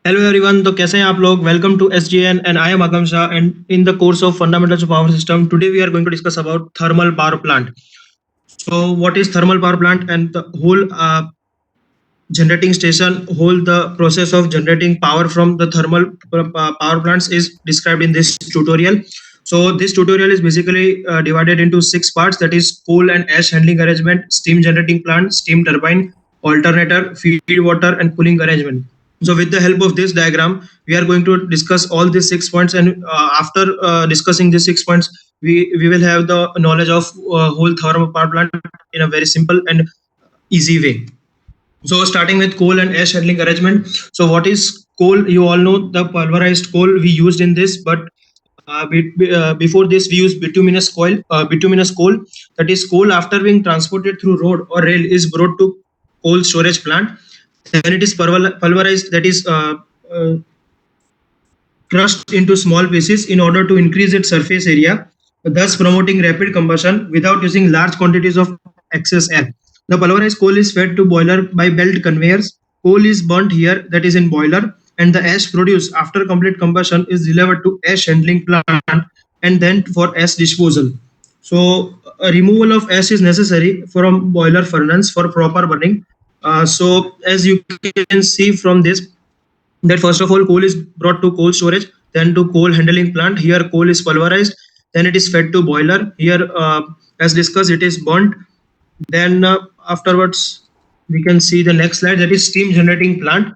Hello everyone. तो कैसे हैं आप लोग? Welcome to SGN and I am Akanksha and in the course of fundamentals of power system today we are going to discuss about thermal power plant. So what is thermal power plant and the whole generating station, whole the process of generating power from the thermal power plants is described in this tutorial. So this tutorial is basically divided into 6 parts, that is coal and ash handling arrangement, steam generating plant, steam turbine, alternator, feed water and cooling arrangement. So with the help of this diagram, we are going to discuss all these 6 points, and after discussing these 6 points, we will have the knowledge of whole thermal power plant in a very simple and easy way. So starting with coal and ash handling arrangement. So what is coal? You all know the pulverized coal we used in this, but before this we used bituminous coal. That is coal after being transported through road or rail is brought to coal storage plant. Then it is pulverized, that is uh, crushed into small pieces in order to increase its surface area, thus promoting rapid combustion without using large quantities of excess air. The pulverized coal is fed to boiler by belt conveyors. Coal is burnt here, that is in boiler, and the ash produced after complete combustion is delivered to ash handling plant and then for ash disposal. So a removal of ash is necessary from boiler furnace for proper burning. So as you can see from this, that first of all coal is brought to coal storage, then to coal handling plant. Here coal is pulverized, then it is fed to boiler. Here as discussed, it is burnt. Then afterwards we can see the next slide, that is steam generating plant.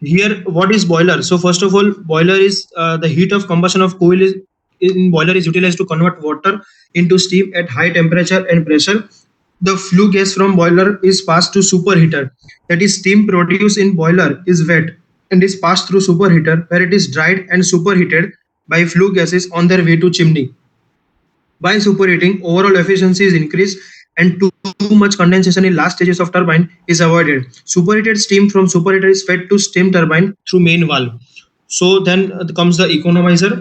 Here what is boiler? So first of all, boiler is the heat of combustion of coal is in boiler is utilized to convert water into steam at high temperature and pressure. The flue gas from boiler is passed to superheater, that is steam produced in boiler is wet and is passed through superheater where it is dried and superheated by flue gases on their way to chimney. By superheating, overall efficiency is increased and too much condensation in last stages of turbine is avoided. Superheated steam from superheater is fed to steam turbine through main valve. So then comes the economizer.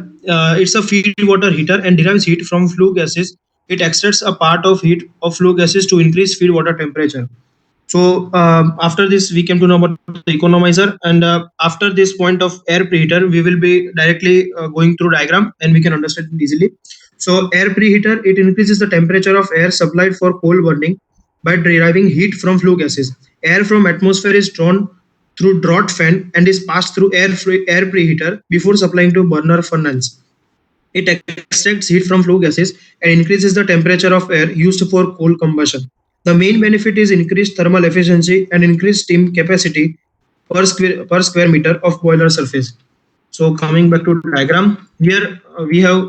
It's a feed water heater and derives heat from flue gases. It extracts a part of heat of flue gases to increase feed water temperature. So after this, we came to know about the economizer, and after this point of air preheater, we will be directly going through diagram, and we can understand it easily. So air preheater, it increases the temperature of air supplied for coal burning by deriving heat from flue gases. Air from atmosphere is drawn through draught fan and is passed through air preheater before supplying to burner furnace. It extracts heat from flue gases and increases the temperature of air used for coal combustion. The main benefit is increased thermal efficiency and increased steam capacity per square meter of boiler surface. So coming back to diagram, here we have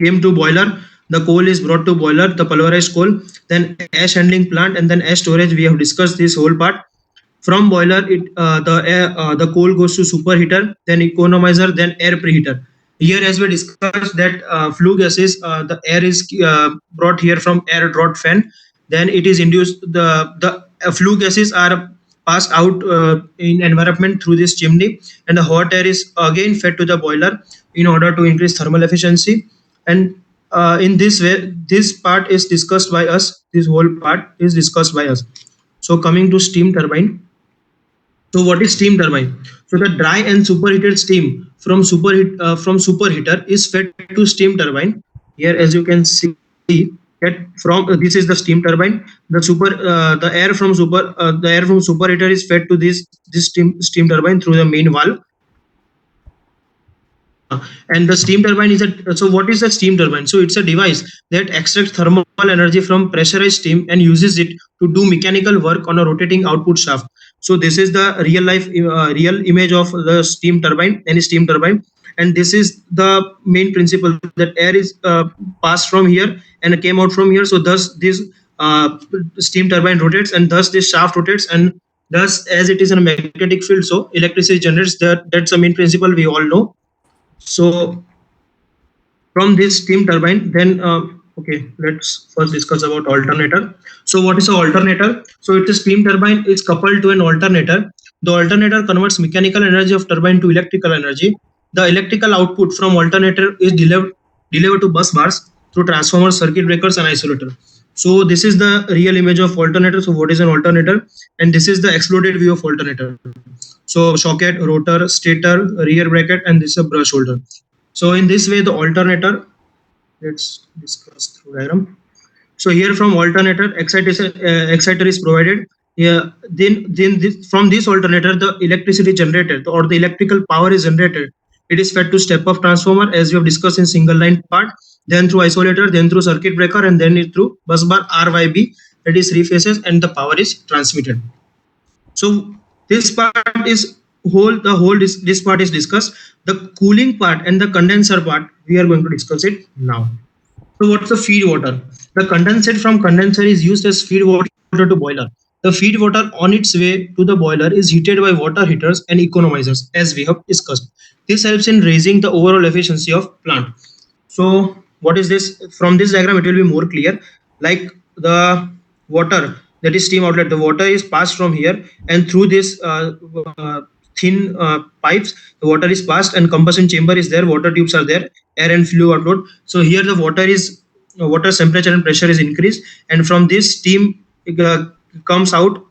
came to boiler. The coal is brought to boiler, the pulverized coal, then ash handling plant, and then ash storage. We have discussed this whole part. From boiler, the coal goes to superheater, then economizer, then air preheater. Here, as we discussed, that flue gases, the air is brought here from air draught fan. Then it is induced. The flue gases are passed out in environment through this chimney, and the hot air is again fed to the boiler in order to increase thermal efficiency. And in this way, this part is discussed by us. This whole part is discussed by us. So coming to steam turbine. So what is steam turbine? So the dry and superheated steam from superheater is fed to steam turbine. Here, as you can see, that from this is the steam turbine. The air from superheater is fed to this steam turbine through the main valve. And the steam turbine is a so what is the steam turbine? So it's a device that extracts thermal energy from pressurized steam and uses it to do mechanical work on a rotating output shaft. So this is the real image of the steam turbine, any steam turbine. And this is the main principle, that air is passed from here and came out from here. So thus this steam turbine rotates, and thus this shaft rotates, and thus as it is in a magnetic field, so electricity generates. That's the main principle we all know. So from this steam turbine, then okay, let's first discuss about alternator. So what is an alternator? So it's a steam turbine is coupled to an alternator. The alternator converts mechanical energy of turbine to electrical energy. The electrical output from alternator is delivered to bus bars through transformers, circuit breakers, and isolator. So this is the real image of alternator. So what is an alternator? And this is the exploded view of alternator. So socket, rotor, stator, rear bracket, and this is a brush holder. So in this way, the alternator. Let's discuss through diagram. So here from alternator, exciter is provided. Yeah, then from this alternator, the electricity generated or the electrical power is generated. It is fed to step-up transformer as we have discussed in single line part, then through isolator, then through circuit breaker, and then it through bus bar RYB, that is three phases, and the power is transmitted. So this part is this part is discussed. The cooling part and the condenser part we are going to discuss it now. So what's the feed water? The condensate from condenser is used as feed water to boiler. The feed water on its way to the boiler is heated by water heaters and economizers, as we have discussed. This helps in raising the overall efficiency of plant. So what is this? From this diagram, it will be more clear. Like the water, that is steam outlet, the water is passed from here and through this thin pipes, the water is passed and combustion chamber is there, water tubes are there, air and fluid outlet. So here the water temperature and pressure is increased, and from this steam comes out.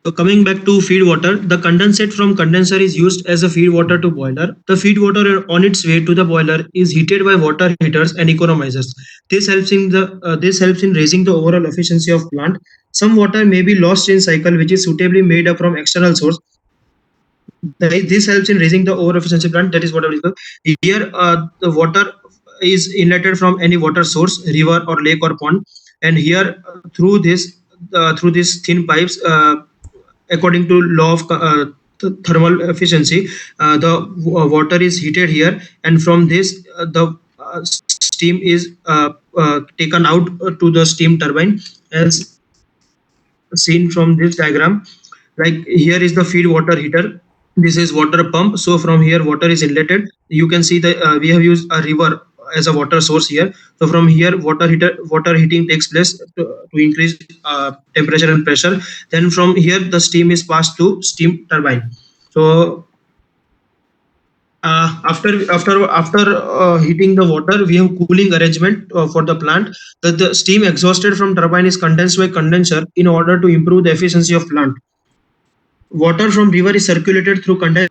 So coming back to feed water, the condensate from condenser is used as a feed water to boiler. The feed water on its way to the boiler is heated by water heaters and economizers. This helps in raising the overall efficiency of plant. Some water may be lost in cycle, which is suitably made up from external source. This helps in raising the overall efficiency plant. That is what I will discuss. Here, the water is inletted from any water source, river or lake or pond, and here through these thin pipes. According to law of thermal efficiency, the water is heated here, and from this the steam is taken out to the steam turbine, as seen from this diagram. Like here is the feed water heater, this is water pump. So from here water is inletted. You can see that we have used a river as a water source here. So from here water heating takes place to increase temperature and pressure. Then from here the steam is passed to steam turbine. So after heating the water, we have cooling arrangement for the plant. The steam exhausted from turbine is condensed by condenser in order to improve the efficiency of plant. Water from river is circulated through condenser.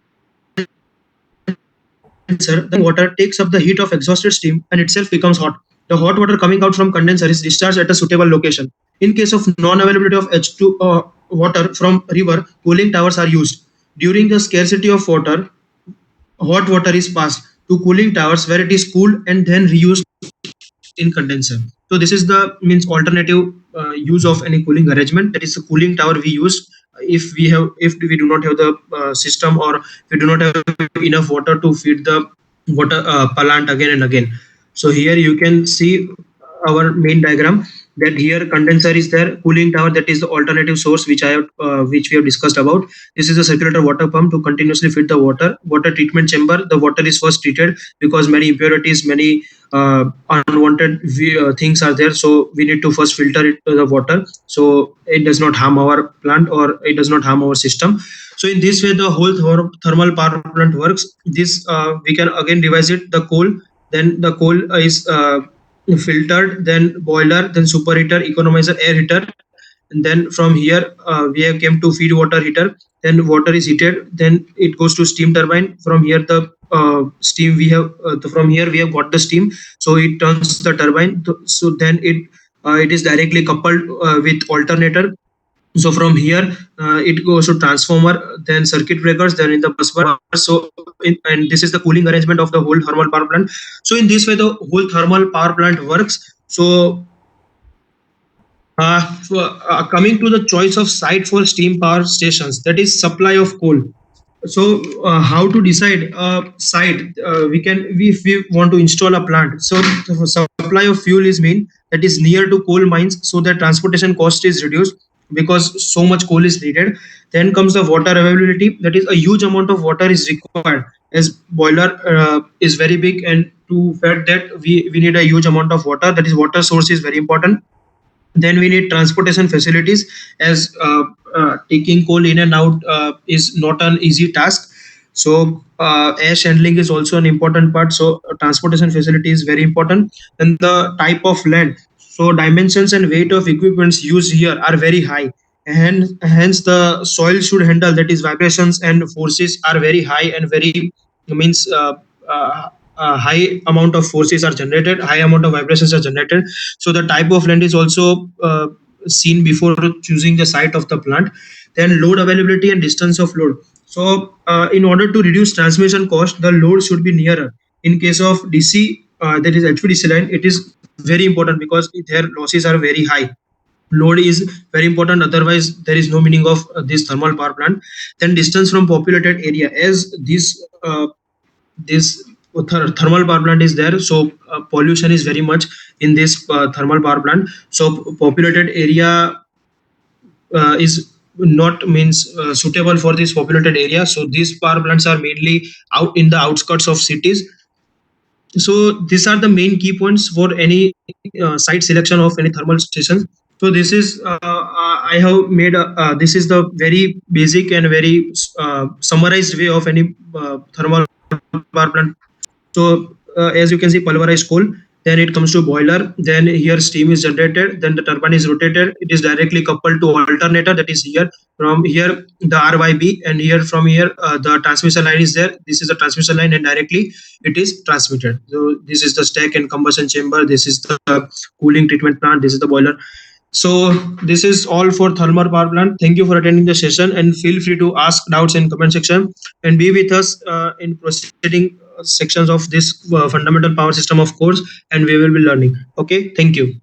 The water takes up the heat of exhausted steam and itself becomes hot. The hot water coming out from condenser is discharged at a suitable location. In case of non-availability of H2 water from river, cooling towers are used. During the scarcity of water, hot water is passed to cooling towers where it is cooled and then reused in condenser. So this is the means alternative use of any cooling arrangement. That is the cooling tower we use if we do not have the system, or we do not have enough water to feed the water plant again and again. So here you can see our main diagram, that here condenser is there, cooling tower, that is the alternative source which we have discussed about. This is a circulator water pump to continuously feed the water treatment chamber. The water is first treated because many impurities, many unwanted things are there, so we need to first filter it to the water, so it does not harm our plant or it does not harm our system. So in this way the whole thermal power plant works. This we can again revise it. The coal, then the coal is filtered, then boiler, then superheater, economizer, air heater, and then from here we have came to feed water heater. Then water is heated, then it goes to steam turbine. From here the steam we have from here we have got the steam, so it turns the turbine. So then it is directly coupled with alternator. So from here it goes to transformer, then circuit breakers, then in the bus bar. So and this is the cooling arrangement of the whole thermal power plant. So in this way the whole thermal power plant works. So coming to the choice of site for steam power stations, that is supply of coal. So how to decide a site? If we want to install a plant, so the supply of fuel is main, that is near to coal mines, so the transportation cost is reduced because so much coal is needed. Then comes the water availability, that is a huge amount of water is required, as boiler is very big, and to fed that we need a huge amount of water, that is water source is very important. Then we need transportation facilities, as taking coal in and out is not an easy task. So ash handling is also an important part. So transportation facility is very important. And the type of land, so dimensions and weight of equipments used here are very high, and hence the soil should handle, that is vibrations and forces are very high, and very means high amount of forces are generated, high amount of vibrations are generated. So the type of land is also seen before choosing the site of the plant. Then load availability and distance of load. So in order to reduce transmission cost, the load should be nearer. In case of DC, that is HVDC line, it is very important because their losses are very high. Load is very important, otherwise there is no meaning of this thermal power plant. Then distance from populated area, as this thermal power plant is there, so pollution is very much in this thermal power plant. So populated area is not means suitable for this populated area. So these power plants are mainly out in the outskirts of cities. So these are the main key points for any site selection of any thermal station. So this is I have made this is the very basic and very summarized way of any thermal power plant. So as you can see, pulverized coal, then it comes to boiler, then here steam is generated, then the turbine is rotated, it is directly coupled to alternator, that is here. From here the RYB, and here from here the transmission line is there. This is the transmission line, and directly it is transmitted. So this is the stack and combustion chamber, this is the cooling treatment plant, this is the boiler. So this is all for thermal power plant. Thank you for attending the session, and feel free to ask doubts in comment section, and be with us in proceeding sections of this fundamental power system of course, and we will be learning. Okay, thank you.